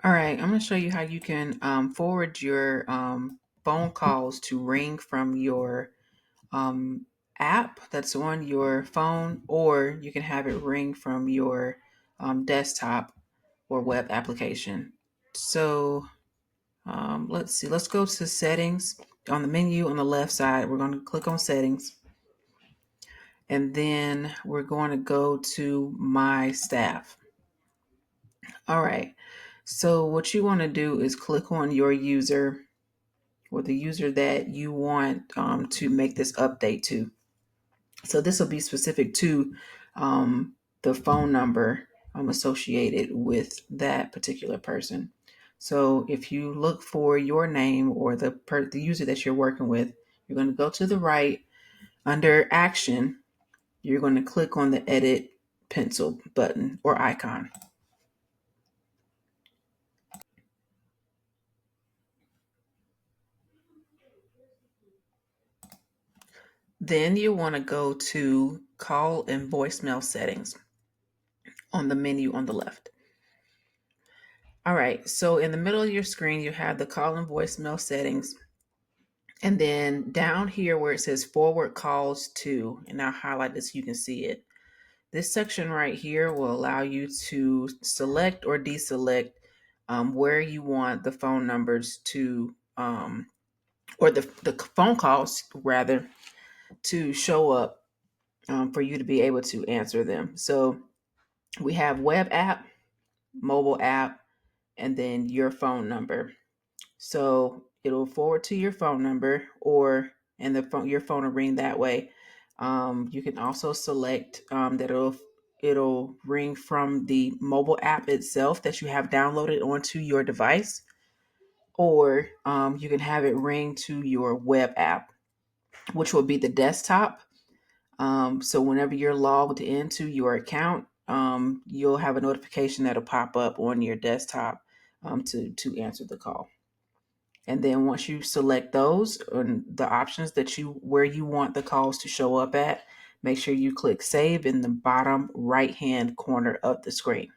All right, I'm going to show you how you can forward your phone calls to ring from your um, app that's on your phone, or you can have it ring from your desktop or web application. So let's see, let's go to settings. On the menu on the left side, we're going to click on settings, and then we're going to go to my staff. All right, so what you want to do is click on your user or the user that you want to make this update to. So this will be specific to the phone number associated with that particular person. So if you look for your name or the user that you're working with, you're going to go to the right under action. You're going to click on the edit pencil button or icon. Then you want to go to call and voicemail settings on the menu on the left. All right, so in the middle of your screen, you have the call and voicemail settings. And then down here where it says forward calls to, and I'll highlight this so you can see it. This section right here will allow you to select or deselect where you want the phone numbers to, or the phone calls rather, to show up for you to be able to answer them. So we have web app, mobile app, and then your phone number. So it'll forward to your phone number, or and your phone will ring that way. You can also select that it'll ring from the mobile app itself that you have downloaded onto your device, or you can have it ring to your web app, which will be the desktop. So whenever you're logged into your account, you'll have a notification that'll pop up on your desktop to answer the call. And then once you select those and the options that where you want the calls to show up at, make sure you click save in the bottom right hand corner of the screen.